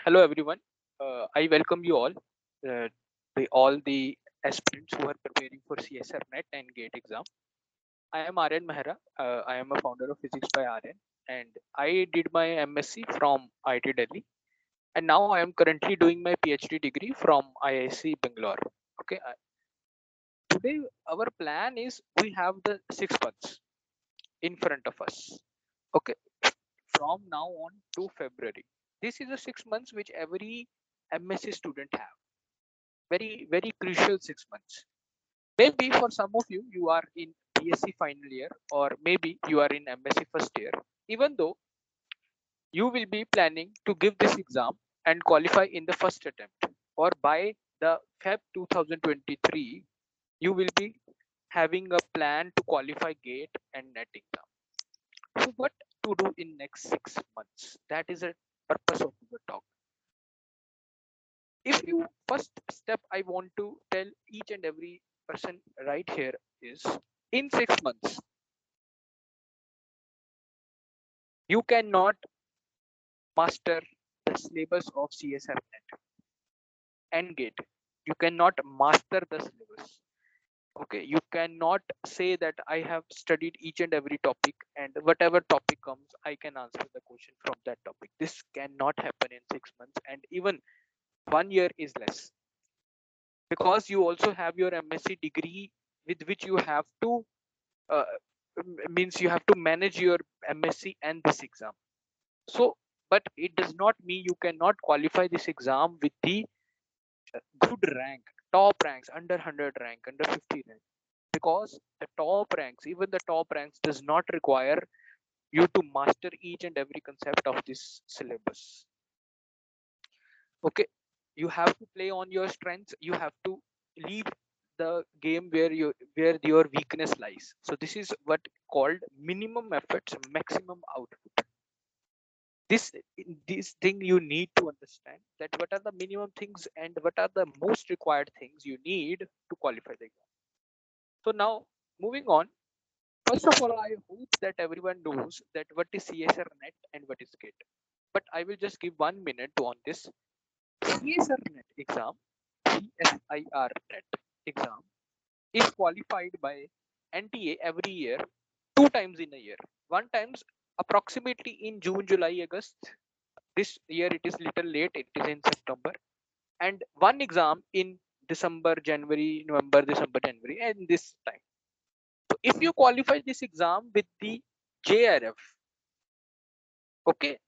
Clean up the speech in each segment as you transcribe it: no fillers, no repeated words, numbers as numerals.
Hello everyone. I welcome you all the aspirants who are preparing for CSR Net and GATE exam. I am Aryan Mehra. I am a founder of Physics by Aryan, and I did my MSc from IIT Delhi, and now I am currently doing my PhD degree from IIC Bangalore. Okay. Today our plan is we have the 6 months in front of us. Okay, from now on to February. This is the 6 months which every MSc student have. Very crucial 6 months. Maybe for some of you, you are in BSc final year, or maybe you are in MSc first year. Even though you will be planning to give this exam and qualify in the first attempt, or by the Feb 2023, you will be having a plan to qualify GATE and NET exam. So what to do in next 6 months? That is a purpose of the talk. If you first step I want to tell each and every person right here is, in 6 months you cannot master the syllabus of CSR Net and GATE. You cannot master the syllabus. Okay, you cannot say that I have studied each and every topic, and whatever topic comes I can answer the question from that topic. This cannot happen in 6 months, and even 1 year is less, because you also have your MSc degree with which you have to uh, means you have to manage your MSc and this exam. So but it does not mean you cannot qualify this exam with the good rank, top ranks, under 100 rank, under 50 rank, because the top ranks, even the top ranks, does not require you to master each and every concept of this syllabus. Okay, you have to play on your strengths. You have to leave the game where your weakness lies. So this is what called minimum efforts, maximum output. This thing you need to understand, that what are the minimum things and what are the most required things you need to qualify the exam. So now moving on, first of all, I hope that everyone knows that what is CSR Net and what is GATE. But I will just give 1 minute on this. CSR Net exam, CSIR Net exam is qualified by NTA every year, 2 times in a year. One times approximately in June, July, August. This year it is little late, it is in September. And one exam in December, January, November, December, January, and this time. So if you qualify this exam with the JRF, okay,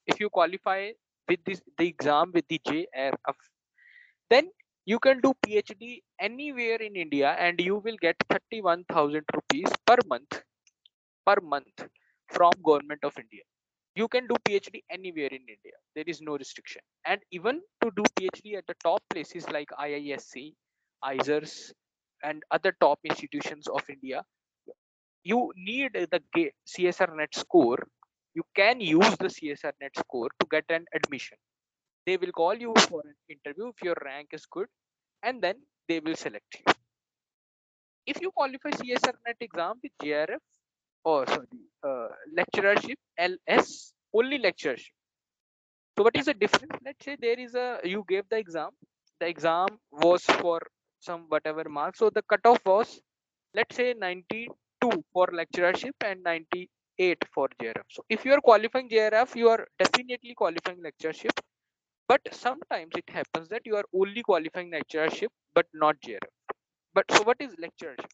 if you qualify with the exam with the JRF, then you can do PhD anywhere in India and you will get 31,000 rupees per month from government of India. You can do PhD anywhere in India. There is no restriction. And even to do PhD at the top places like IISc, ISERS, and other top institutions of India, you need the CSR Net score. You can use the CSR Net score to get an admission. They will call you for an interview if your rank is good, and then they will select you. If you qualify CSR Net exam with JRF, lecturership, LS, only lecturership. So what is the difference? Let's say there is you gave the exam was for some whatever marks. So the cutoff was, let's say, 92 for lecturership and 98 for JRF. So if you are qualifying JRF, you are definitely qualifying lecturership. But sometimes it happens that you are only qualifying lecturership but not JRF. But so what is lecturership?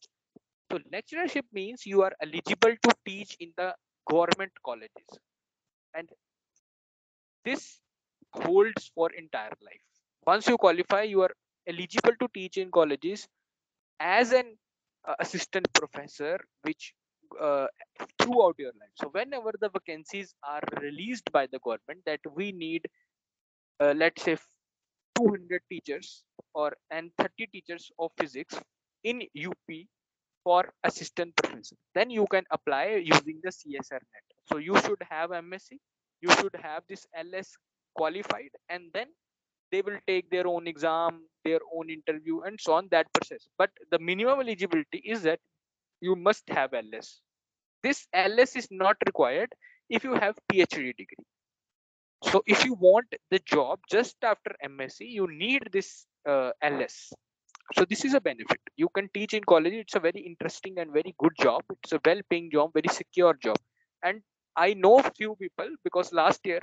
So lecturership means you are eligible to teach in the government colleges, and this holds for entire life. Once you qualify, you are eligible to teach in colleges as an assistant professor, which uh, throughout your life. So whenever the vacancies are released by the government that we need, let's say 200 teachers or and 30 teachers of physics in UP for assistant professor, then you can apply using the CSR Net. So you should have MSc, you should have this LS qualified, and then they will take their own exam, their own interview, and so on, that process. But the minimum eligibility is that you must have LS. This LS is not required if you have PhD degree. So if you want the job just after MSc, you need this LS. So this is a benefit. You can teach in college. It's a very interesting and very good job. It's a well-paying job, very secure job. And I know few people because last year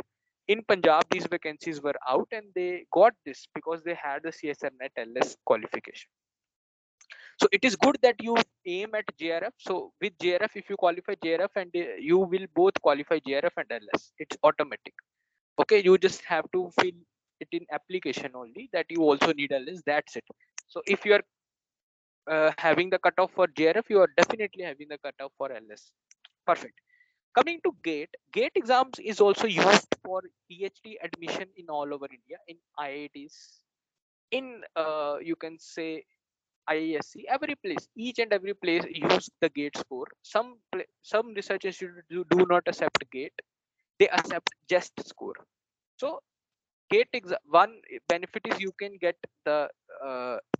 in Punjab these vacancies were out and they got this because they had the CSR Net LS qualification. So it is good that you aim at JRF. So with JRF, if you qualify JRF and you will both qualify JRF and LS, it's automatic. Okay, you just have to fill it in application only that you also need LS. That's it. So if you are having the cutoff for JRF, you are definitely having the cutoff for LS. Perfect. Coming to GATE, GATE exams is also used for PhD admission in all over India, in IITs, in you can say IISc, every place, each and every place use the GATE score. Some research institutes do not accept GATE; they accept Jest score. So GATE one benefit is you can get the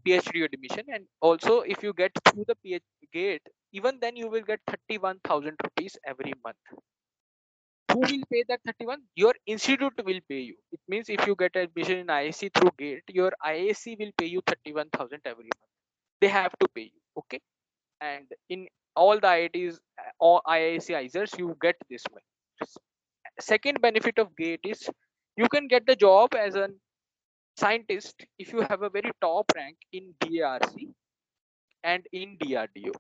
PhD admission, and also if you get through the GATE, even then you will get 31,000 rupees every month. Who will pay that 31? Your institute will pay you. It means if you get admission in IISc through GATE, your IISc will pay you 31,000 every month. They have to pay you. Okay, and in all the IITs or IISc you get this money. Second benefit of GATE is you can get the job as a scientist if you have a very top rank in BARC and in DRDO.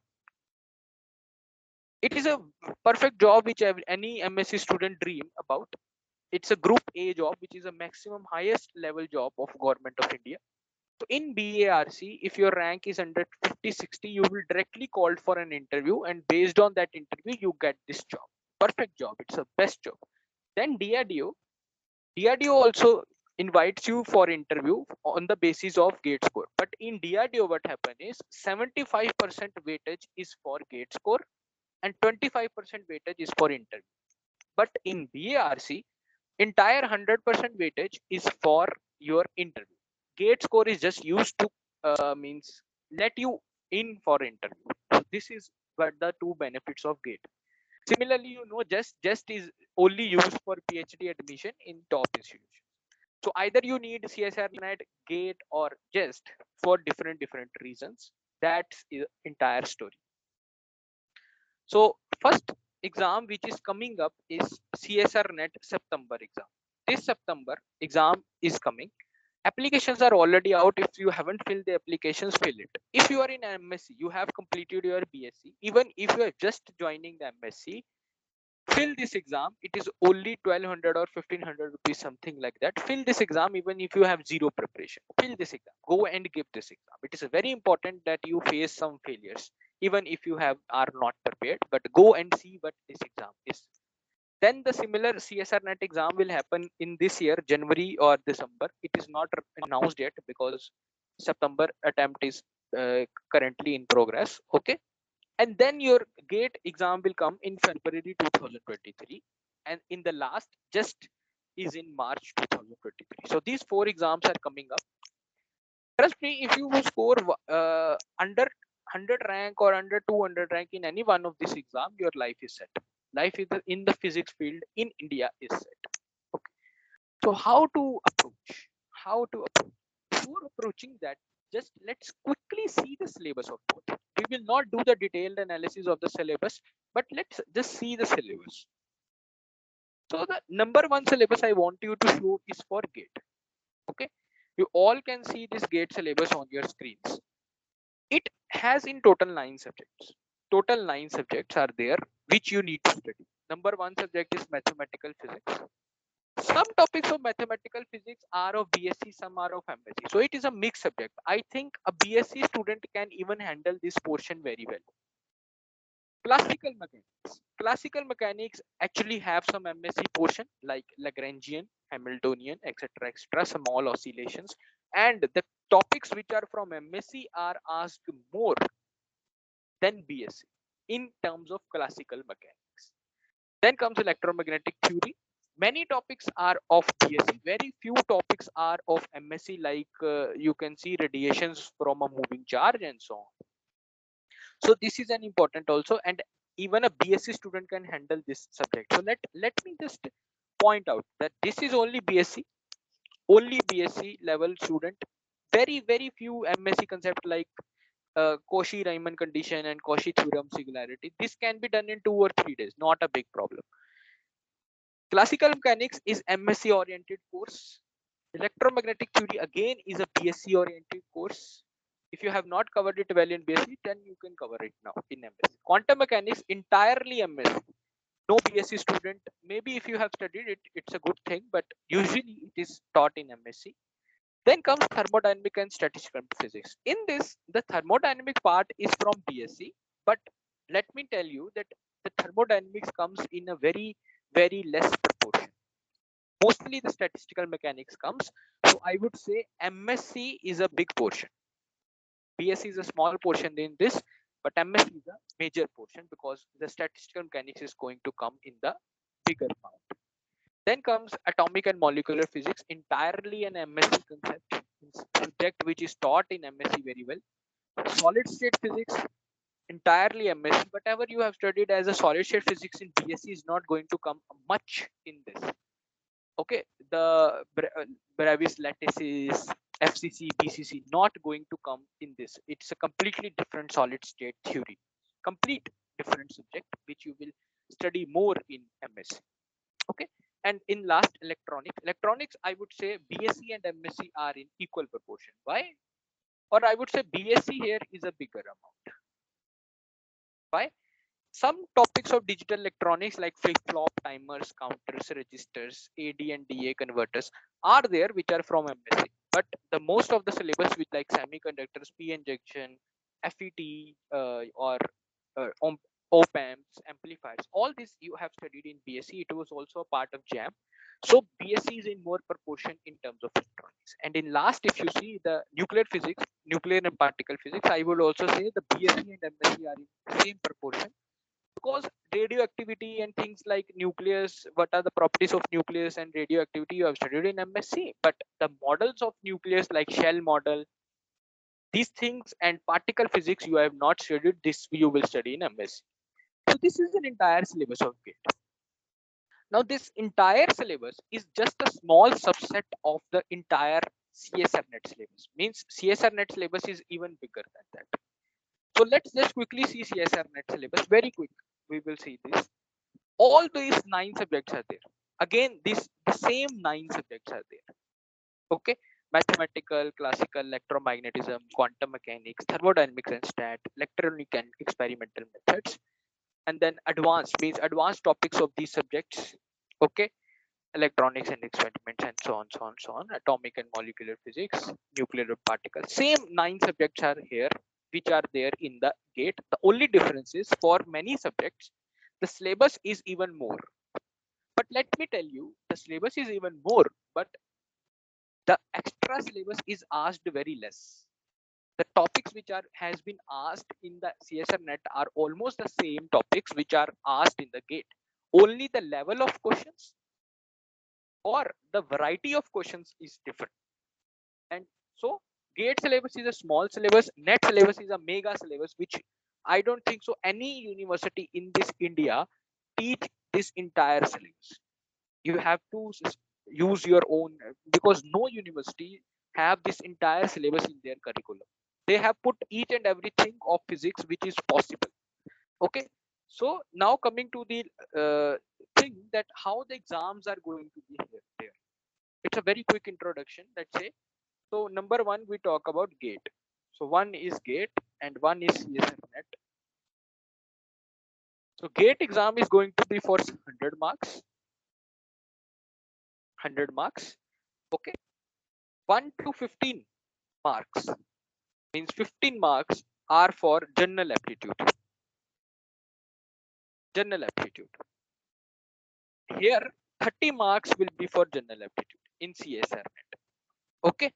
It is a perfect job which any MSc student dream about. It's a group A job, which is a maximum highest level job of government of India. So in BARC, if your rank is under 50, 60, you will directly called for an interview, and based on that interview, you get this job. Perfect job. It's a best job. Then DRDO also invites you for interview on the basis of GATE score. But in DRDO, what happens is 75% weightage is for GATE score and 25% weightage is for interview. But in BARC, entire 100% weightage is for your interview. GATE score is just used to means let you in for interview. So this is what the two benefits of GATE. Similarly, Jest is only used for PhD admission in top institutions. So either you need CSR Net, GATE, or Jest for different reasons. That's the entire story. So first exam which is coming up is CSR Net September exam. This September exam is coming. Applications are already out. If you haven't filled the applications, fill it. If you are in MSc, you have completed your BSc. Even if you are just joining the MSc, fill this exam. It is only 1200 or 1500 rupees, something like that. Fill this exam even if you have zero preparation. Fill this exam. Go and give this exam. It is very important that you face some failures even if you are not prepared, but go and see what this exam is. Then the similar CSR Net exam will happen in this year, January or December. It is not announced yet because September attempt is currently in progress. Okay, and then your GATE exam will come in February 2023, and in the last Just is in March 2023. So these four exams are coming up. Trust me, if you score under 100 rank or under 200 rank in any one of this exam, your life is set. Life is in the physics field in India is set. Okay. So how to approach? How to approach? Before approaching that, just let's quickly see the syllabus of both. We will not do the detailed analysis of the syllabus, but let's just see the syllabus. So the number one syllabus I want you to show is for GATE. Okay, you all can see this GATE syllabus on your screens. It has in total 9 subjects. Total 9 subjects are there which you need to study. Number one subject is mathematical physics. Some topics of mathematical physics are of BSc, some are of MSc. So it is a mixed subject. I think a BSc student can even handle this portion very well. Classical mechanics. Classical mechanics actually have some MSc portion like Lagrangian, Hamiltonian, etc., etc., small oscillations, and the topics which are from MSc are asked more than BSc in terms of classical mechanics. Then comes electromagnetic theory. Many topics are of BSc. Very few topics are of MSc, like you can see radiations from a moving charge and so on. So this is an important also, and even a BSc student can handle this subject. So let me just point out that this is only BSc, only BSc level student. Very few MSc concept like Cauchy-Riemann condition and Cauchy theorem singularity. This can be done in 2 or 3 days, not a big problem. Classical mechanics is MSc oriented course. Electromagnetic theory again is a BSc oriented course. If you have not covered it well in BSc, then you can cover it now in MSc. Quantum mechanics entirely MSc. No BSc student. Maybe if you have studied it, it's a good thing, but usually it is taught in MSc. Then comes thermodynamic and statistical physics. In this, the thermodynamic part is from BSc, but let me tell you that the thermodynamics comes in a very less proportion. Mostly the statistical mechanics comes. So I would say MSc is a big portion. BSc is a small portion in this, but MSc is a major portion because the statistical mechanics is going to come in the bigger amount. Then comes atomic and molecular physics, entirely an MSc concept, subject which is taught in MSc very well. Solid state physics, entirely MSc. Whatever you have studied as a solid state physics in BSc is not going to come much in this. Okay, the brevis lattices, FCC, BCC, not going to come in this. It's a completely different solid state theory, complete different subject which you will study more in MSc. Okay, and in last electronics, I would say BSc and MSc are in equal proportion. Why? Or I would say BSc here is a bigger amount. Why? Some topics of digital electronics like flip-flop, timers, counters, registers, AD and DA converters are there, which are from MSc. But the most of the syllabus with like semiconductors, P-N junction, FET, or op amps, amplifiers, all this you have studied in BSc. It was also a part of JAM. So BSc is in more proportion in terms of electronics. And in last, if you see the nuclear physics, nuclear and particle physics, I would also say the BSc and MSc are in same proportion, because radioactivity and things like nucleus, what are the properties of nucleus and radioactivity, you have studied in MSc, but the models of nucleus like shell model, these things and particle physics you have not studied. This you will study in MSc. So this is an entire syllabus of GATE. Now this entire syllabus is just a small subset of the entire CSR Net syllabus. Means CSR Net syllabus is even bigger than that. So let's just quickly see CSR Net syllabus very quick. We will see this. All these 9 subjects are there. Again, the same 9 subjects are there. Okay, mathematical, classical, electromagnetism, quantum mechanics, thermodynamics and stat, electronic and experimental methods, and then advanced means advanced topics of these subjects. Okay, electronics and experiments and so on, atomic and molecular physics, nuclear particles. Same 9 subjects are here, which are there in the GATE. The only difference is for many subjects, the syllabus is even more. But let me tell you, the syllabus is even more, but the extra syllabus is asked very less. The topics which are has been asked in the CSR Net are almost the same topics which are asked in the GATE. Only the level of questions or the variety of questions is different. And so GATE syllabus is a small syllabus, Net syllabus is a mega syllabus, which I don't think so any university in this India teach this entire syllabus. You have to use your own, because no university have this entire syllabus in their curriculum. They have put each and everything of physics which is possible. Okay, so now coming to the thing that how the exams are going to be here there. It's a very quick introduction, let's say. So number one, we talk about GATE. So one is GATE and one is CSR Net. So GATE exam is going to be for 100 marks. 100 marks. Okay. 1 to 15 marks means 15 marks are for general aptitude. General aptitude. Here 30 marks will be for general aptitude in CSR Net. Okay.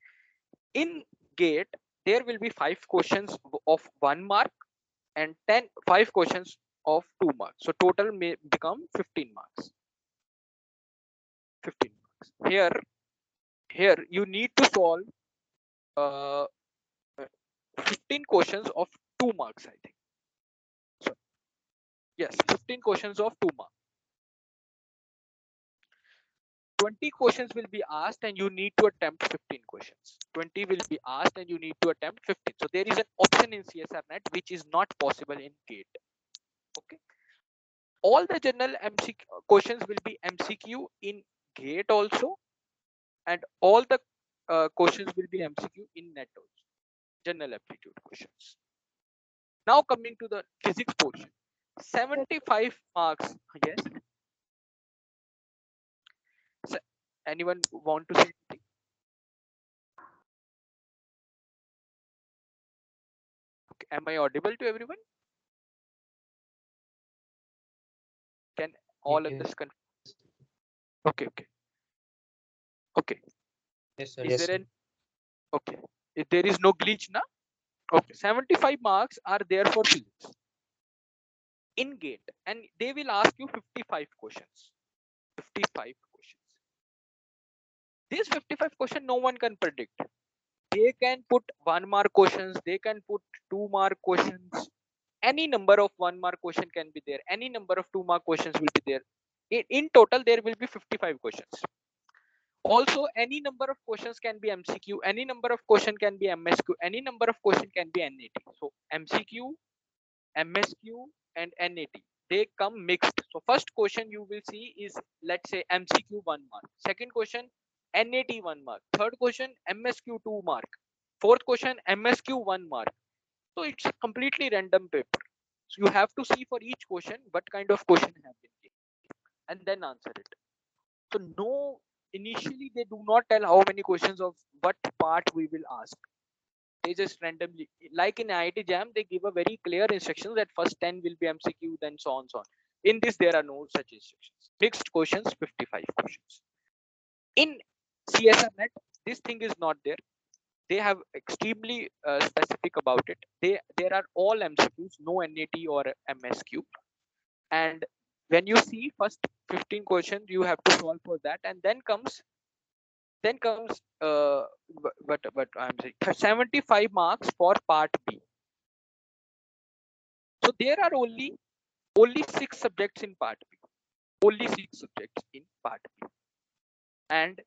In GATE, there will be 5 questions of 1 mark and 5 questions of 2 marks. So total may become 15 marks. 15 marks. Here you need to solve uh, 15 questions of 2 marks, I think. So yes, 15 questions of 2 marks. 20 questions will be asked and you need to attempt 15 questions. 20 will be asked and you need to attempt 15. So there is an option in CSR Net which is not possible in GATE. Okay. All the general MCQ questions will be MCQ in GATE also, and all the questions will be MCQ in Net also. General aptitude questions. Now coming to the physics portion. 75 marks. Yes. So anyone want to say anything? Okay. Am I audible to everyone? Can all Yes. others confirm? Okay, okay, okay. Yes, sir. Is Yes, there sir. an okay? If there is no glitch now. Okay, 75 marks are there for physics in GATE, and they will ask you 55 questions. 55 questions. These 55 questions no one can predict. They can put 1 mark questions. They can put 2 mark questions. Any number of 1 mark question can be there. Any number of 2 mark questions will be there. In total, there will be 55 questions. Also, any number of questions can be MCQ, any number of question can be MSQ, any number of question can be NAT. So MCQ, MSQ, and NAT, they come mixed. So first question you will see is, let's say, MCQ 1 mark. Second question, NAT 1 mark. Third question, MSQ 2 mark. Fourth question, MSQ 1 mark. So it's a completely random paper. So you have to see for each question what kind of question have been given and then answer it. So no, initially they do not tell how many questions of what part we will ask. They just randomly, like in IIT Jam, they give a very clear instructions that first 10 will be MCQ, then so on, so on. In this, there are no such instructions. Mixed questions, 55 questions. In CSR Net, this thing is not there. They have extremely specific about it. There are all MCQs, no NAT or MSQ. And when you see first 15 questions, you have to solve for that, and then comes but I'm saying 75 marks for part B. So there are only 6 subjects in part B. Only 6 subjects in part B. And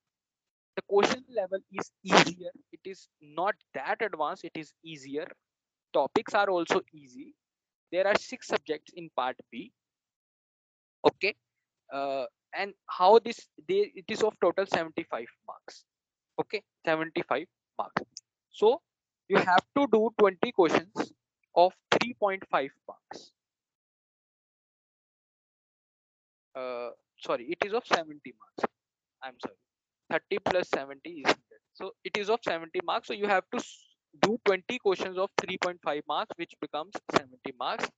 the question level is easier. It is not that advanced, it is easier. Topics are also easy. There are 6 subjects in part B. Okay. And how it is of total 75 marks. Okay, 75 marks. So you have to do 20 questions of 3.5 marks. Sorry, it is of 70 marks. I'm sorry, 30 plus 70 is 100. So it is of 70 marks. So you have to do 20 questions of 3.5 marks, which becomes 70 marks.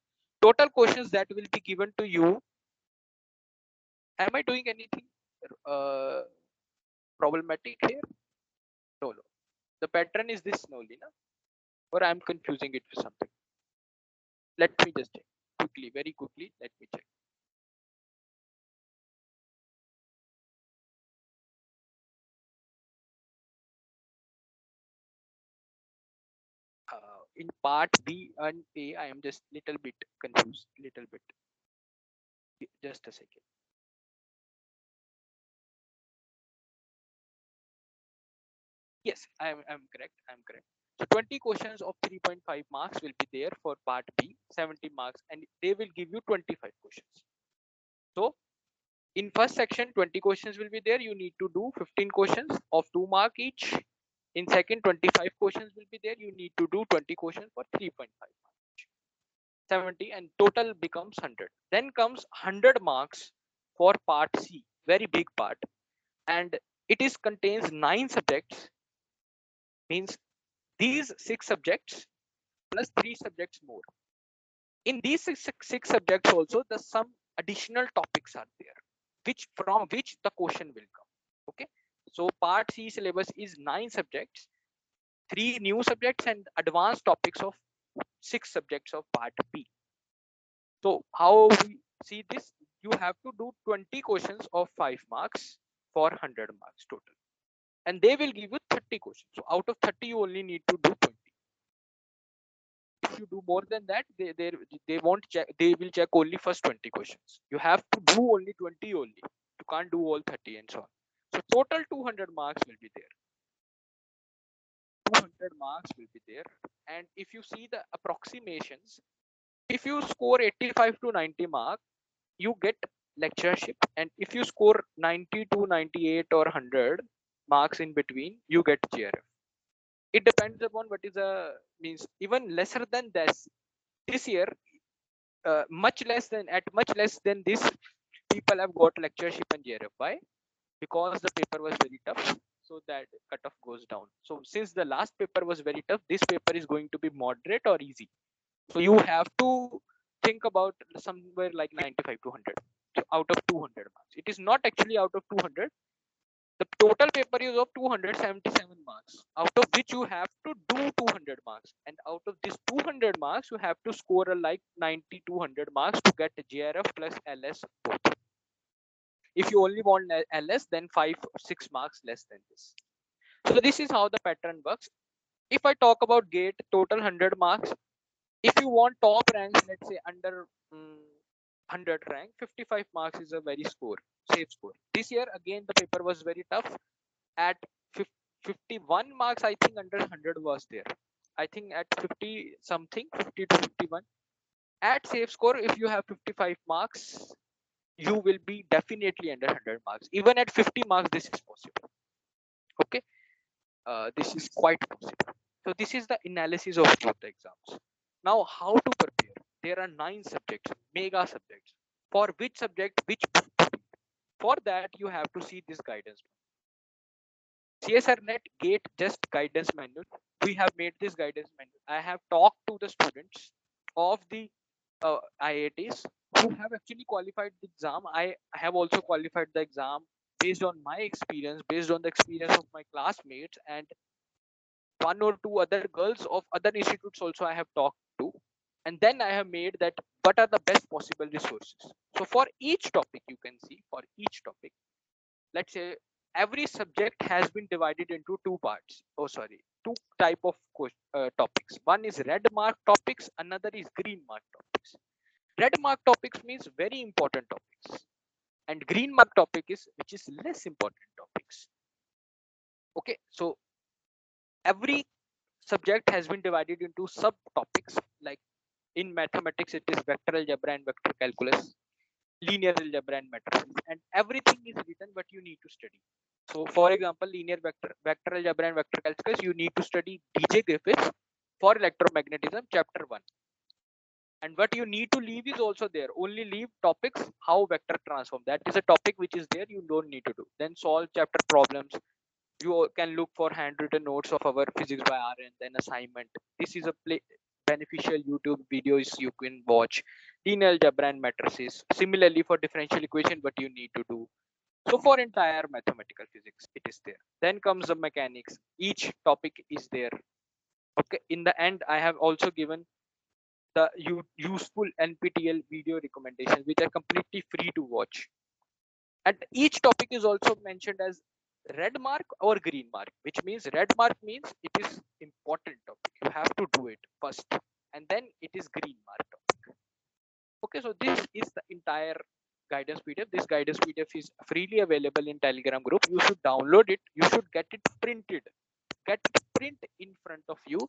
Total questions that will be given to you. Am I doing anything problematic here? No, no. The pattern is this only, na? Or I'm confusing it with something. Let me just check quickly, very quickly. Let me check. In part B and A, I am just little bit confused. Little bit. Just a second. Yes, I'm correct. I'm correct. So 20 questions of 3.5 marks will be there for part B, 70 marks, and they will give you 25 questions. So in first section, 20 questions will be there. You need to do 15 questions of 2 mark each. In second, 25 questions will be there. You need to do 20 questions for 3.5 marks. 70 and total becomes 100. Then comes 100 marks for part C, very big part, and it is contains 9 subjects. Means these 6 subjects plus 3 subjects more. In these six subjects also, the some additional topics are there, which from which the question will come. Okay, so part C syllabus is 9 subjects, 3 new subjects, and advanced topics of 6 subjects of part B. So how we see this? You have to do 20 questions of 5 marks for 100 marks total, and they will give you 30 questions. So out of 30, you only need to do 20. If you do more than that, they won't check. They will check only first 20 questions. You have to do only 20 only. You can't do all 30 and so on. So total 200 marks will be there. 200 marks will be there. And if you see the approximations, if you score 85 to 90 mark, you get lectureship, and if you score 90 to 98 or 100 marks in between, you get GRF. It depends upon what is a means. Even lesser than this year, much less than this, people have got lectureship and GRF. Why? Because the paper was very tough, so that cutoff goes down. So since the last paper was very tough, this paper is going to be moderate or easy. So you have to think about somewhere like 95 to 100 out of 200 marks. It is not actually out of 200. The total paper is of 277 marks, out of which you have to do 200 marks. And out of this 200 marks, you have to score like 90 to 100 marks to get GRF plus LS both. If you only want LS, then 5 or 6 marks less than this. So this is how the pattern works. If I talk about GATE, total 100 marks. If you want top ranks, let's say under 100 rank, 55 marks is a very safe score. This year again the paper was very tough. At 51 marks, I think under 100 was there. I think at 50 something, 50 to 51. At safe score, if you have 55 marks, you will be definitely under 100 marks. Even at 50 marks, this is possible. Okay, this is quite possible. So this is the analysis of both the exams. Now, how to prepare? There are 9 subjects, mega subjects. For which subject, which book to read? For that, you have to see this guidance. CSR Net GATE Just guidance manual. We have made this guidance manual. I have talked to the students of the IITs who have actually qualified the exam. I have also qualified the exam based on my experience, based on the experience of my classmates, and 1 or 2 other girls of other institutes also I have talked to. And then I have made that what are the best possible resources. So for each topic, you can see for each topic, let's say every subject has been divided into 2 parts. Oh, sorry, 2 type of topics. One is red mark topics, another is green mark topics. Red mark topics means very important topics, and green mark topic is which is less important topics. Okay, so every subject has been divided into subtopics. Like in mathematics, it is vector algebra and vector calculus, linear algebra and matrices, and everything is written what you need to study. So for example, linear vector algebra and vector calculus, you need to study DJ Griffiths for electromagnetism chapter 1. And what you need to leave is also there. Only leave topics how vector transform. That is a topic which is there, you don't need to do. Then solve chapter problems. You can look for handwritten notes of our physics by R and then assignment. This is a beneficial YouTube videos you can watch. Linear algebra and matrices. Similarly for differential equation, what you need to do. So for entire mathematical physics, it is there. Then comes the mechanics. Each topic is there. Okay. In the end, I have also given the useful NPTEL video recommendations, which are completely free to watch. And each topic is also mentioned as red mark or green mark, which means red mark means it is important topic. You have to do it first, and then it is green mark topic. Okay, so this is the entire guidance PDF. This guidance PDF is freely available in Telegram group. You should download it. You should get it printed. Get it print in front of you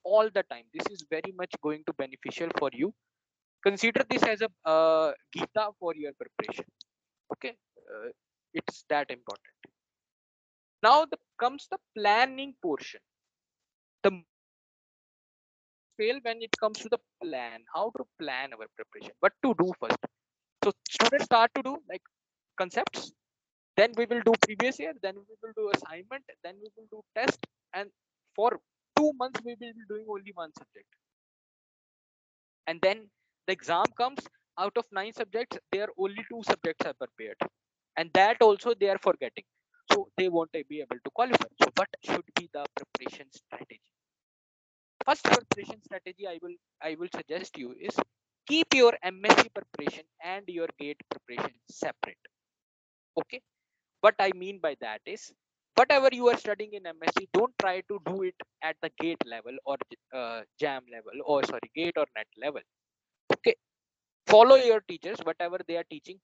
all the time. This is very much going to beneficial for you. Consider this as a Gita for your preparation. Okay, it's that important. Now comes the planning portion. The fail when it comes to the plan, how to plan our preparation, what to do first. So students start to do like concepts, then we will do previous year, then we will do assignment, then we will do test, and for 2 months we will be doing only one subject. And then the exam comes. Out of 9 subjects, there only 2 subjects are prepared, and that also they are forgetting, so they won't be able to qualify. So what should be the preparation strategy? First preparation strategy I will suggest you is keep your MSc preparation and your GATE preparation separate. Okay, what I mean by that is whatever you are studying in MSc, don't try to do it at the GATE level or JAM level, or sorry, GATE or NET level. Okay, follow your teachers, whatever they are teaching,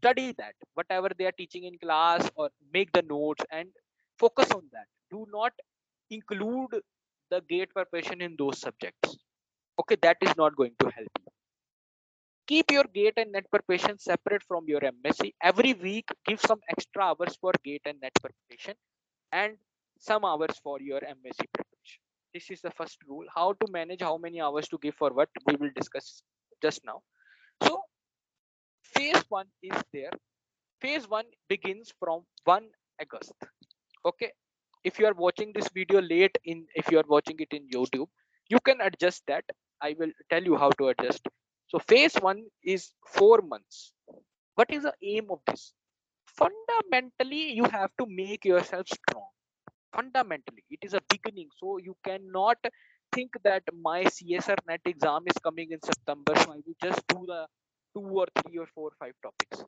study that, whatever they are teaching in class, or make the notes and focus on that. Do not include the gate preparation in those subjects. Okay, that is not going to help you. Keep your gate and net preparation separate from your MSc. Every week, give some extra hours for gate and net preparation and some hours for your MSc preparation. This is the first rule. How to manage, how many hours to give for what, we will discuss just now. So phase 1 is there. Phase 1 begins from 1 August. Okay, if you are watching this video late, in if you are watching it in YouTube, you can adjust that. I will tell you how to adjust. So phase 1 is 4 months. What is the aim of this? Fundamentally, you have to make yourself strong. Fundamentally, it is a beginning. So you cannot think that my CSR Net exam is coming in September, so I will just do the 2 or 3 or 4 or 5 topics.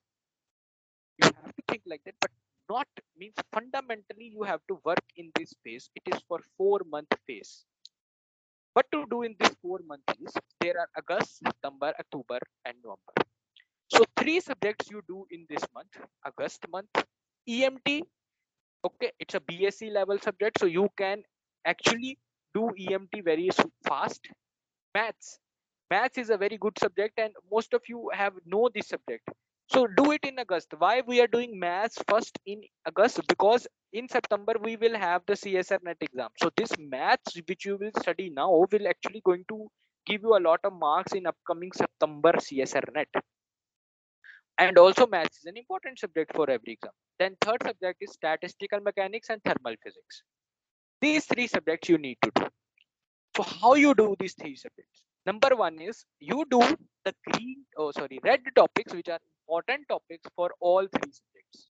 You have to think like that, but not means fundamentally you have to work in this phase. It is for 4 month phase. What to do in this 4 month is, there are August, September, October, and November. So 3 subjects you do in this month, August month. EMT, okay, it's a BSc level subject, so you can actually do EMT very fast. Maths is a very good subject, and most of you have know this subject. So do it in August. Why we are doing maths first in August? Because in September we will have the CSR Net exam. So this maths which you will study now will actually going to give you a lot of marks in upcoming September CSR Net. And also maths is an important subject for every exam. Then third subject is statistical mechanics and thermal physics. These 3 subjects you need to do. So how you do these 3 subjects? Number 1 is you do the red topics, which are important topics for all 3 subjects.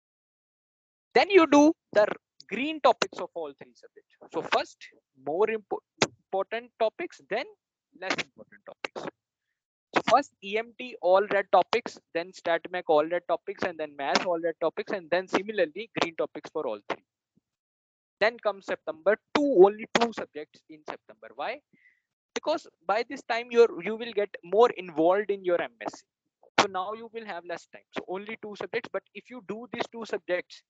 Then you do the green topics of all 3 subjects. So first, more important topics, then less important topics. So first EMT all red topics, then StatMech all red topics, and then math all red topics, and then similarly green topics for all 3. Then comes September, only 2 subjects in September. Why? Because by this time you will get more involved in your MSc. So now you will have less time. So only 2 subjects. But if you do these 2 subjects,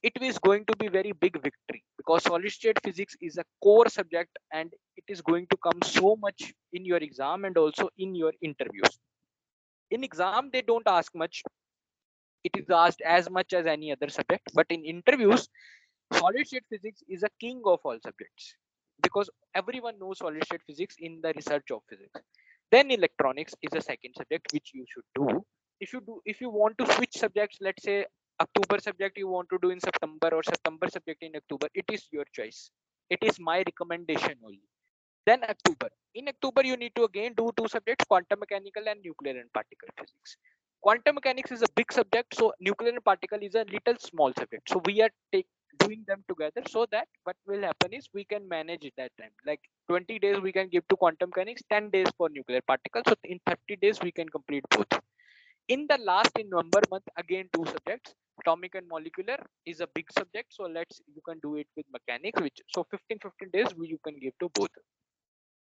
it is going to be very big victory, because solid state physics is a core subject and it is going to come so much in your exam and also in your interviews. In exam, they don't ask much. It is asked as much as any other subject. But in interviews, solid state physics is a king of all subjects, because everyone knows solid state physics in the research of physics. Then electronics is a second subject which you should do. If you want to switch subjects, let's say October subject you want to do in September, or September subject in October, it is your choice. It is my recommendation only. Then October. In October, you need to again do 2 subjects, quantum mechanical and nuclear and particle physics. Quantum mechanics is a big subject, so nuclear and particle is a little small subject. So we are doing them together, so that what will happen is we can manage it that time. Like 20 days we can give to quantum mechanics, 10 days for nuclear particle. So in 30 days we can complete both. In the last, in November month, again 2 subjects. Atomic and molecular is a big subject, so you can do it with mechanics, which so 15 days you can give to both.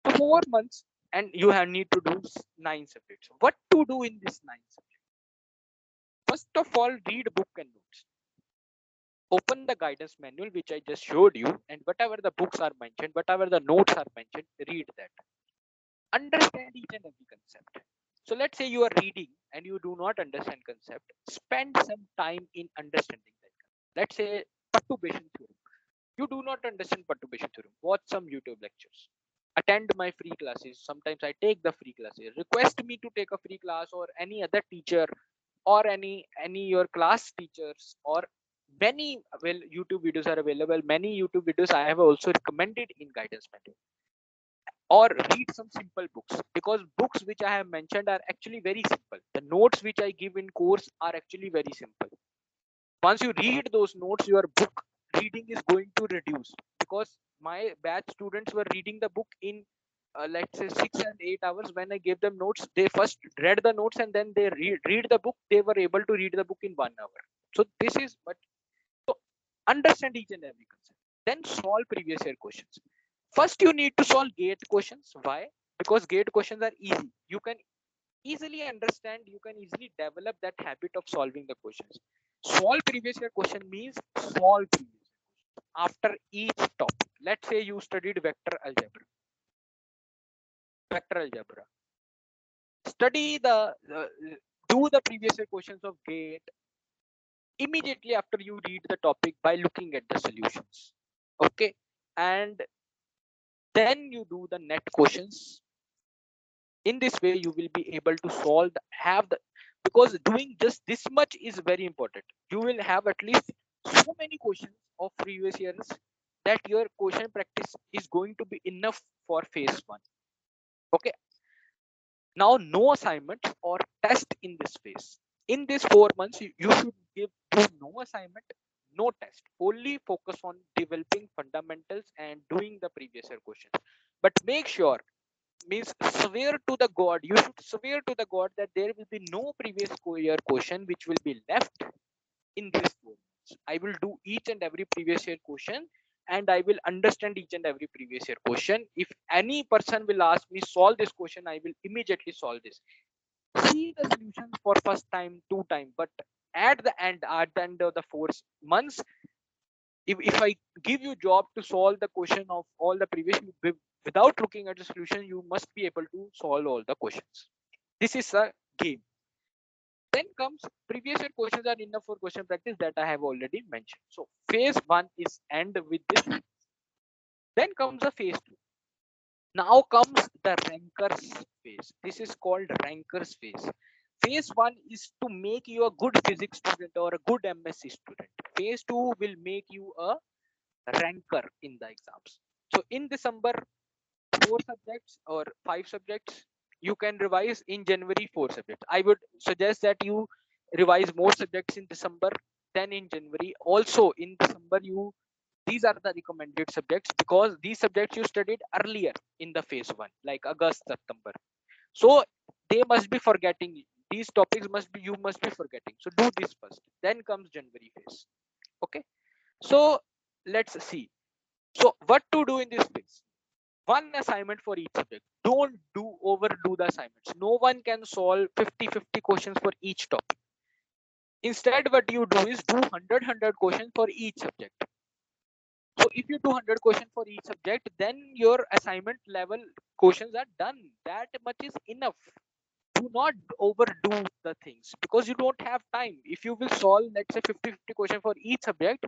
So 4 months, and you need to do 9 subjects. What to do in this 9 subjects? First of all, read book and notes. Open the guidance manual which I just showed you, and whatever the books are mentioned, whatever the notes are mentioned, read that. Understand each and every concept. So let's say you are reading and you do not understand concept. Spend some time in understanding that. Let's say perturbation theorem. You do not understand perturbation theorem. Watch some YouTube lectures. Attend my free classes. Sometimes I take the free classes. Request me to take a free class, or any other teacher, or any your class teachers, or many YouTube videos are available. Many YouTube videos I have also recommended in guidance manual. Or read some simple books, because books which I have mentioned are actually very simple. The notes which I give in course are actually very simple. Once you read those notes, your book reading is going to reduce, because my batch students were reading the book in let's say 6 and 8 hours. When I gave them notes, they first read the notes and then they read the book. They were able to read the book in 1 hour. So this is what. So understand each and every concept, then solve previous year questions. First, you need to solve gate questions. Why? Because gate questions are easy. You can easily understand, you can easily develop that habit of solving the questions. Solve previous year question means solve previous year after each topic. Let's say you studied vector algebra. Vector algebra. Study do the previous year questions of GATE immediately after you read the topic by looking at the solutions. Okay, and then you do the net questions. In this way you will be able to solve have the, because doing just this much is very important. You will have at least so many questions of previous years that your question practice is going to be enough for phase 1. Okay, now no assignment or test in this phase. In this 4 months you should do no assignment, no test, only focus on developing fundamentals and doing the previous year questions. But make sure, means swear to the god, you should swear to the god that there will be no previous year question which will be left in this 4 months. I will do each and every previous year question, and I will understand each and every previous year question. If any person will ask me solve this question, I will immediately solve this. See the solutions for first time, 2 time, but at the end of the 4 months, if I give you job to solve the question of all the previous, without looking at the solution, you must be able to solve all the questions. This is a game. Then comes previous year questions are enough for question practice that I have already mentioned. So phase 1 is end with this. Then comes the phase 2. Now comes the rankers phase. This is called rankers phase. Phase 1 is to make you a good physics student or a good MSc student. Phase 2 will make you a ranker in the exams. So in December, 4 subjects or 5 subjects, you can revise in January 4 subjects. I would suggest that you revise more subjects in December than in January. Also in December, these are the recommended subjects because these subjects you studied earlier in the phase 1, like August, September. So they must be forgetting, these topics must be, you must be forgetting. So do this first, then comes January phase. Okay, so let's see. So what to do in this phase? One assignment for each subject. Don't overdo the assignments. No one can solve 50 questions for each topic. Instead, what you do is do 100 questions for each subject. So if you do 100 questions for each subject, then your assignment level questions are done. That much is enough. Do not overdo the things because you don't have time. If you will solve, let's say 50 questions for each subject,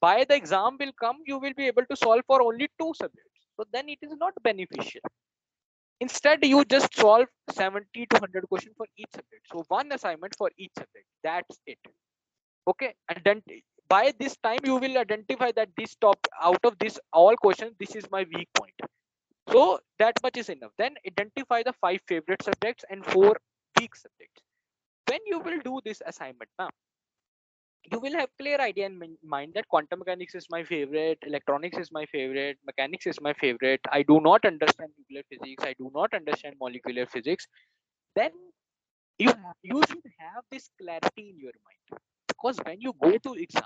by the exam will come, you will be able to solve for only 2 subjects. So then it is not beneficial. Instead, you just solve 70 to 100 questions for each subject. So one assignment for each subject. That's it. Okay, and then by this time you will identify that this top out of this all questions, this is my weak point. So that much is enough. Then identify the 5 favorite subjects and 4 weak subjects. When you will do this assignment now, you will have clear idea in mind that quantum mechanics is my favorite, electronics is my favorite, mechanics is my favorite. I do not understand nuclear physics, I do not understand molecular physics. Then you should have this clarity in your mind, because when you go to exam,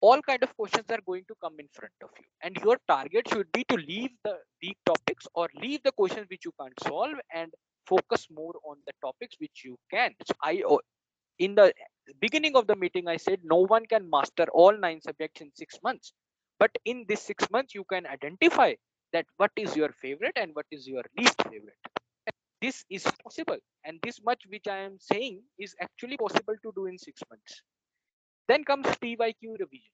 all kind of questions are going to come in front of you, and your target should be to leave the weak topics or leave the questions which you can't solve and focus more on the topics which you can. So in the beginning of the meeting, I said no one can master all 9 subjects in 6 months, but in this 6 months you can identify that what is your favorite and what is your least favorite. This is possible, and this much which I am saying is actually possible to do in 6 months. Then comes PYQ revision.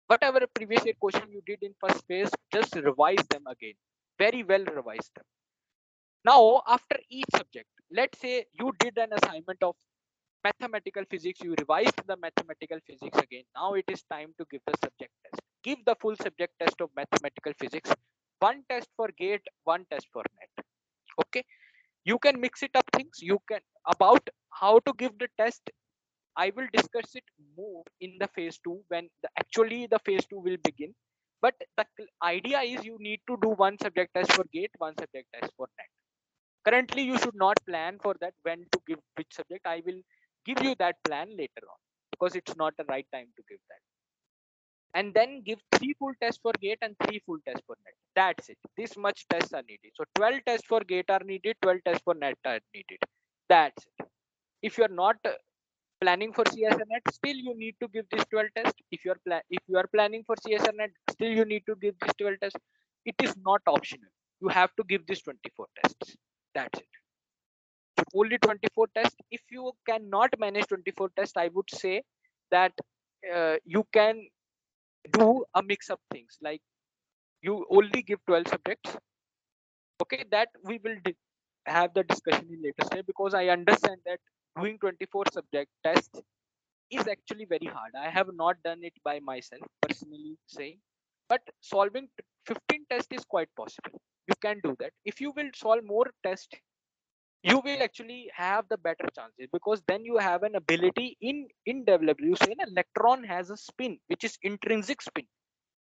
Whatever previous year question you did in first phase, just revise them again, very well revise them. Now after each subject, let's say you did an assignment of mathematical physics, you revised the mathematical physics again. Now it is time to give the subject test. Give the full subject test of mathematical physics. One test for GATE, one test for NET. Okay, you can mix it up things. You can, about how to give the test, I will discuss it more in the phase 2 when actually the phase 2 will begin. But the idea is you need to do one subject test for GATE, one subject test for NET. Currently, you should not plan for that when to give which subject. I will give you that plan later on because it's not the right time to give that. And then give 3 full tests for GATE and 3 full tests for NET. That's it. This much tests are needed. So 12 tests for GATE are needed, 12 tests for NET are needed. That's it. If you are not planning for CSR Net, still you need to give this 12 test. If you are planning for CSR Net, still you need to give this 12 test. It is not optional. You have to give this 24 tests. That's it. So only 24 tests. If you cannot manage 24 tests, I would say that you can do a mix of things, like you only give 12 subjects. Okay, that we will have the discussion in later stage, because I understand that doing 24 subject tests is actually very hard. I have not done it by myself personally saying, but solving 15 tests is quite possible. You can do that. If you will solve more tests, you will actually have the better chances, because then you have an ability in develop. You say an electron has a spin which is intrinsic spin.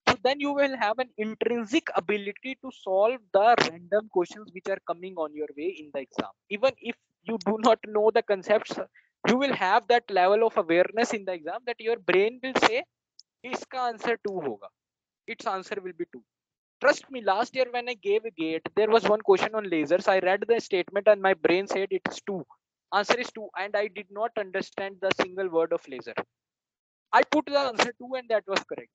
So then you will have an intrinsic ability to solve the random questions which are coming on your way in the exam. Even if you do not know the concepts, you will have that level of awareness in the exam that your brain will say, iska answer 2 hoga. Its answer will be 2. Trust me, last year when I gave a gate, there was one question on lasers. I read the statement and my brain said it is 2. Answer is 2, and I did not understand the single word of laser. I put the answer 2 and that was correct.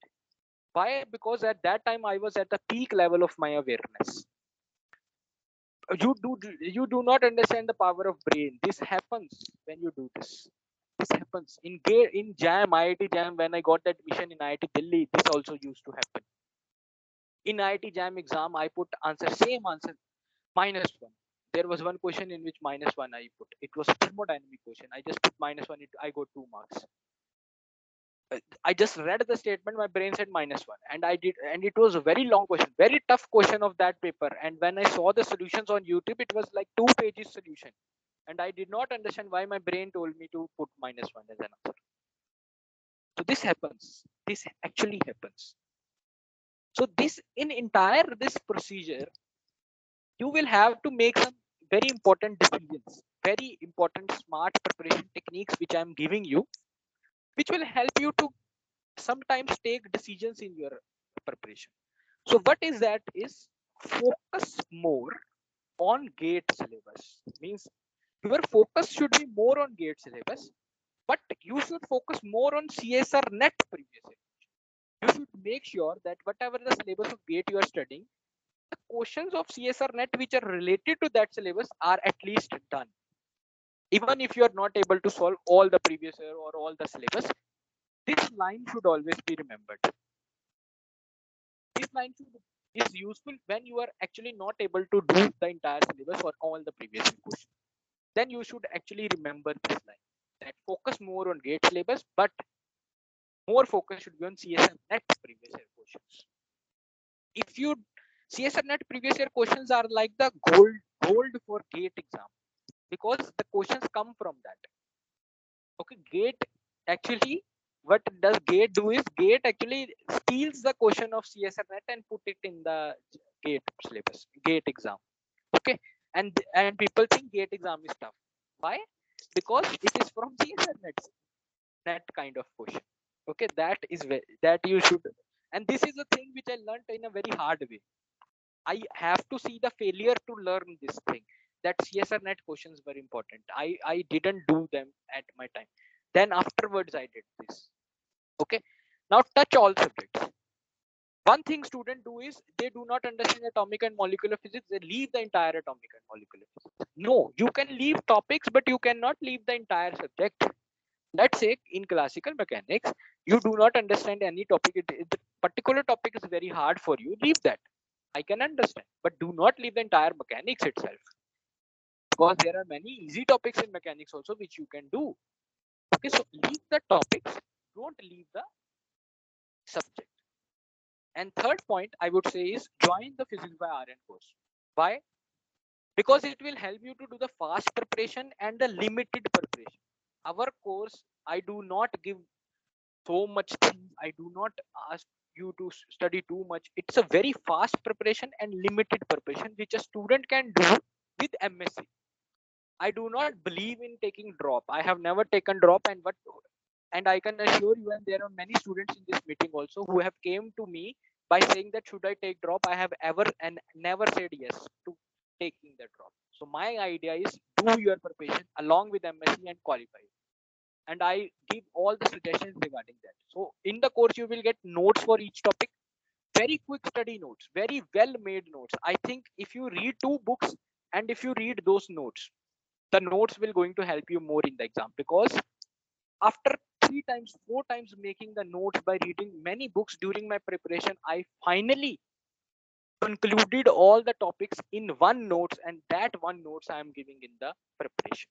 Why? Because at that time I was at the peak level of my awareness. You do not understand the power of brain. This happens when you do this. This happens in jam, IIT jam. When I got the admission in IIT Delhi, this also used to happen. In IIT jam exam, I put same answer, -1. There was one question in which -1 I put. It was a thermodynamic question. I just put -1. I got 2 marks. I just read the statement, my brain said -1, and I did, and it was a very long question, very tough question of that paper. And when I saw the solutions on YouTube, it was like 2 pages solution, and I did not understand why my brain told me to put -1 as an answer. So this happens. This actually happens. So this in entire this procedure, you will have to make some very important decisions, very important smart preparation techniques, which I'm giving you, which will help you to sometimes take decisions in your preparation. So what is that is focus more on gate syllabus. Means your focus should be more on gate syllabus, but you should focus more on CSR net previous year. You should make sure that whatever the syllabus of gate you are studying, the questions of CSR net which are related to that syllabus are at least done. Even if you are not able to solve all the previous year or all the syllabus, this line should always be remembered. This line is useful when you are actually not able to do the entire syllabus or all the previous questions. Then you should actually remember this line, that focus more on gate syllabus, but more focus should be on CSR net previous year questions. If you CSR net previous year questions are like the gold for gate exam, because the questions come from that. Okay, gate actually, what does gate do is gate actually steals the question of CSR net and put it in the gate syllabus, gate exam. Okay, and people think gate exam is tough. Why? Because it is from CSR net kind of question. Okay, that you should, and this is a thing which I learned in a very hard way. I have to see the failure to learn this thing, that CSR net questions were important. I didn't do them at my time. Then afterwards I did this. Okay, now touch all subjects. One thing students do is they do not understand atomic and molecular physics. They leave the entire atomic and molecular physics. No, you can leave topics, but you cannot leave the entire subject. Let's say in classical mechanics, you do not understand any topic. The particular topic is very hard for you. Leave that. I can understand, but do not leave the entire mechanics itself, because there are many easy topics in mechanics also which you can do. Okay, so leave the topics, don't leave the subject. And third point I would say is join the physics by RN course. Why? Because it will help you to do the fast preparation and the limited preparation. Our course, I do not give so much things. I do not ask you to study too much. It's a very fast preparation and limited preparation which a student can do with MSc. I do not believe in taking drop. I have never taken drop, and I can assure you, and there are many students in this meeting also who have came to me by saying that should I take drop. I have ever and never said yes to taking the drop. So my idea is do your preparation along with MSc and qualify. And I give all the suggestions regarding that. So in the course, you will get notes for each topic, very quick study notes, very well made notes. I think if you read 2 books and if you read those notes, the notes will going to help you more in the exam, because after 3 times 4 times making the notes by reading many books during my preparation, I finally concluded all the topics in one notes, and that one notes I am giving in the preparation.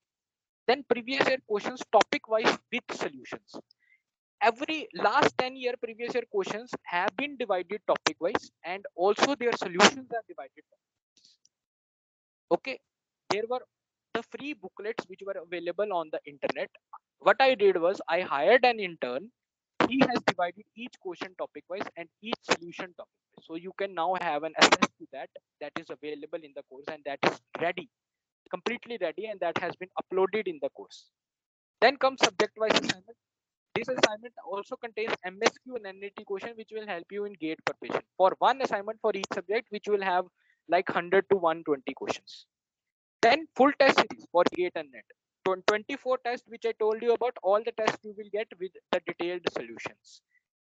Then previous year questions topic wise with solutions. Every last 10-year previous year questions have been divided topic wise, and also their solutions are divided. Okay, there were the free booklets which were available on the internet. What I did was I hired an intern. He has divided each question topic wise and each solution topic wise. So you can now have an access to that is available in the course, and that is ready, completely ready, and that has been uploaded in the course. Then comes subject wise assignment. This assignment also contains MSQ and NAT question which will help you in GATE preparation. For one assignment for each subject, which will have like 100 to 120 questions. Then full test series for GATE and NET. 24 tests which I told you about, all the tests you will get with the detailed solutions.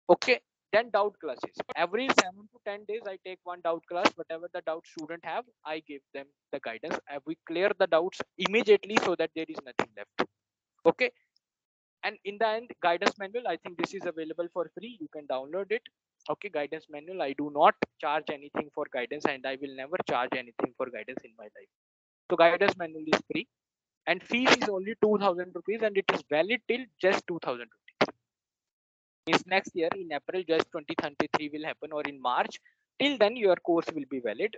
Okay. Then doubt classes. Every 7 to 10 days, I take one doubt class. Whatever the doubt student have, I give them the guidance. We clear the doubts immediately so that there is nothing left. Okay. And in the end, guidance manual, I think this is available for free. You can download it. Okay, guidance manual. I do not charge anything for guidance, and I will never charge anything for guidance in my life. So guidance manual is free, and fees is only 2,000 rupees, and it is valid till just 2,000 rupees. Is next year in April, just 2033 will happen, or in March. Till then, your course will be valid.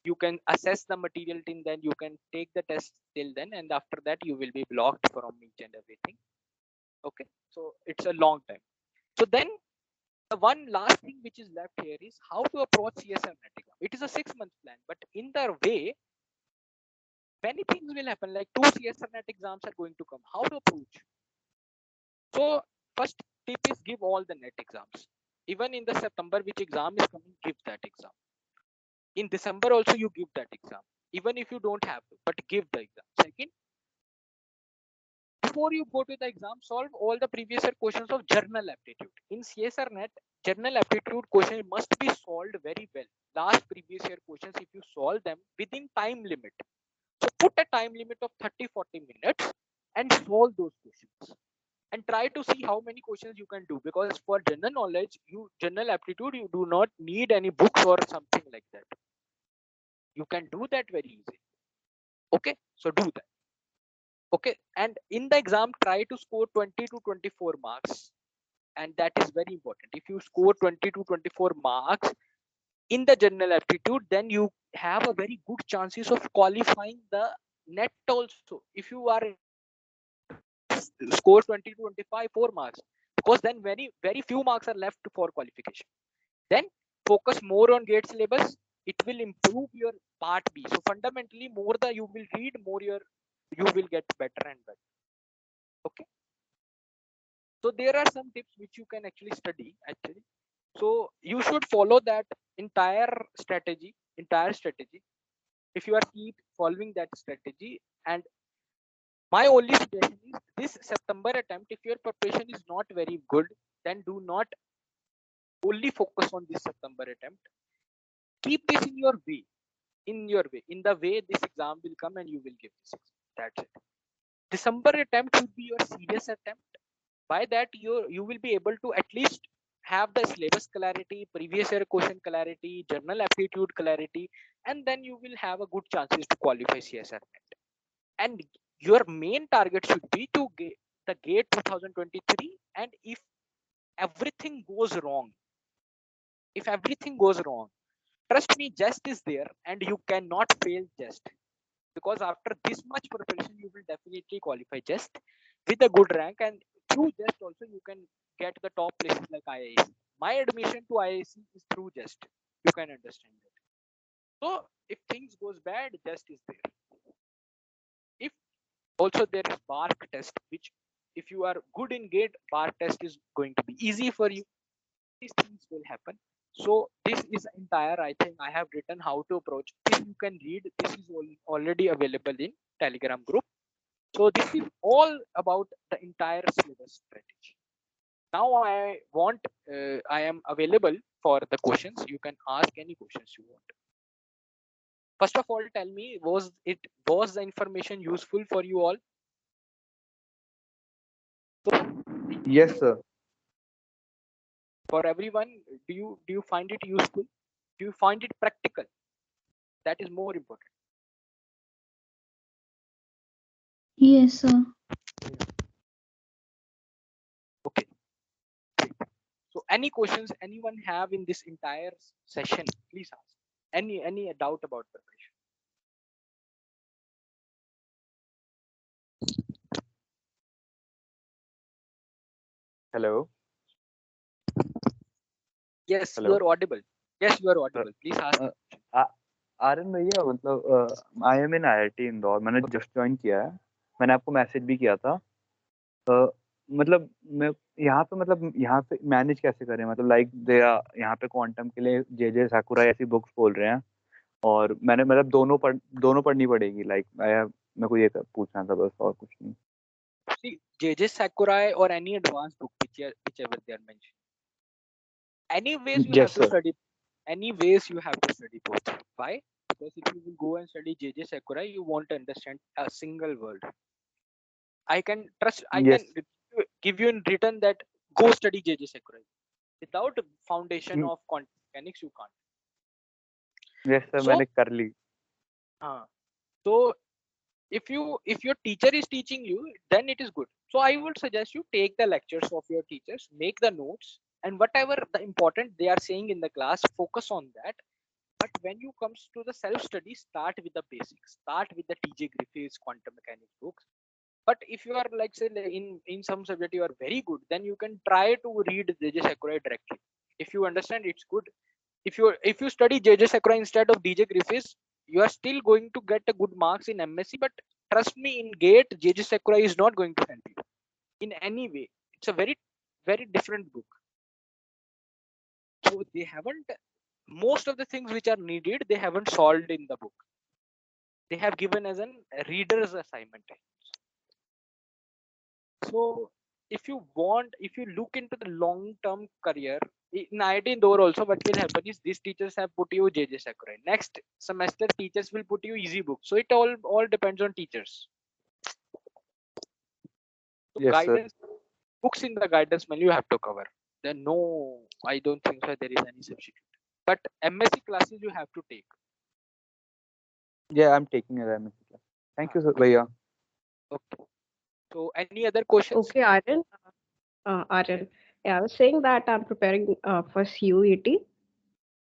You can assess the material till then. You can take the test till then, and after that, you will be blocked from each and everything. Okay, so it's a long time. So then the one last thing which is left here is how to approach CSR Net exam. It is a 6-month plan, but in the way, many things will happen. Like 2 CSR Net exams are going to come. How to approach? So first tip is give all the net exams. Even in the September, which exam is coming, give that exam. In December also, you give that exam. Even if you don't have to, but give the exam. Second, before you go to the exam, solve all the previous year questions of journal aptitude. In CSR Net, journal aptitude question must be solved very well. Last previous year questions, if you solve them within time limit. So put a time limit of 30-40 minutes and solve those questions. And try to see how many questions you can do, because for general knowledge, general aptitude, you do not need any books or something like that. You can do that very easily. Okay, so do that. Okay, and in the exam, try to score 20 to 24 marks, and that is very important. If you score 20 to 24 marks in the general aptitude, then you have a very good chances of qualifying the net also. If you are score 20 to 25 4 marks, because then very few marks are left for qualification. Then focus more on GATE syllabus. It will improve your part B. So fundamentally, more the you will read, more you will get better and better. Okay, so there are some tips which you can actually study actually. So you should follow that entire strategy. If you are keep following that strategy, and my only suggestion is this September attempt, if your preparation is not very good, then do not only focus on this September attempt. Keep this in your way, in the way this exam will come and you will give this exam. That's it. December attempt would be your serious attempt. By that, you will be able to at least have the syllabus clarity, previous year question clarity, journal aptitude clarity, and then you will have a good chances to qualify CSR Net. And your main target should be to get the GATE 2023. And everything goes wrong if everything goes wrong, trust me, Jest is there, and you cannot fail Jest, because after this much preparation, you will definitely qualify Jest with a good rank, and through Jest also you can get the top places like IIC. My admission to IIC is through Jest. You can understand that. So if things goes bad, Jest is there. If also there is BARC test, which if you are good in GATE, BARC test is going to be easy for you. These things will happen. So this is entire, I think I have written how to approach. If you can read, this is already available in Telegram group. So this is all about the entire syllabus strategy. Now I am available for the questions. You can ask any questions you want. First of all, tell me, was the information useful for you all? Yes, sir. For everyone, do you find it useful? Do you find it practical? That is more important. Yes, sir. Okay. So any questions anyone have in this entire session, please ask. Any doubt about preparation? Hello. Yes, you Hello. are audible. Yes, you are audible. Please ask. Aryan भैया मतलब I am in IIT Indore, मैंने just join किया है। मैंने आपको message भी किया था। मतलब मैं यहाँ पे मैनेज कैसे करें, मतलब लाइक दे यहाँ पे क्वांटम के लिए जे साकुरा ऐसी बुक्स बोल रहे हैं, और मैंने मतलब दोनों पढ़नी पड़ेगी। लाइक मैं को ये पूछना था बस, और कुछ नहीं। See, J.J. Sakurai or any advanced book, whichever they are mentioned. Anyways, you have to study. Anyways, you have to study both. Why? Because if you will go and study J.J. Sakurai, you won't understand a single word. I can give you in written that go study J.J. Sakurai. Without foundation of quantum mechanics, you can't. Yes, sir. So, मैंने कर ली. So if your teacher is teaching you, then it is good. So I would suggest you take the lectures of your teachers, make the notes, and whatever the important they are saying in the class, focus on that. But when you comes to the self-study, start with the basics. Start with the TJ Griffiths quantum mechanics books. But if you are like say in some subject you are very good, then you can try to read JJ Sakurai directly. If you understand, it's good. If you study JJ Sakurai instead of DJ Griffiths, you are still going to get a good marks in MSc. But trust me, in GATE, JJ Sakurai is not going to help you in any way. It's a very different book. So they haven't, most of the things which are needed, they haven't solved in the book. They have given as a reader's assignment. So if you look into the long-term career in IIT Indore also, what will happen is these teachers have put you JJ Sakurai. Next semester, teachers will put you easy book. So it all depends on teachers. So Yes, guidance, sir. books in the guidance manual you have to cover. Then no, I don't think so there is any substitute. But MSc classes you have to take. Yeah, I'm taking an MSc class. Thank you, sir, भैया. Okay. So any other questions? Okay, Aryan. Aryan. Yeah, I was saying that I'm preparing for CUET.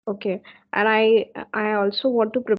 Okay, and I also want to prepare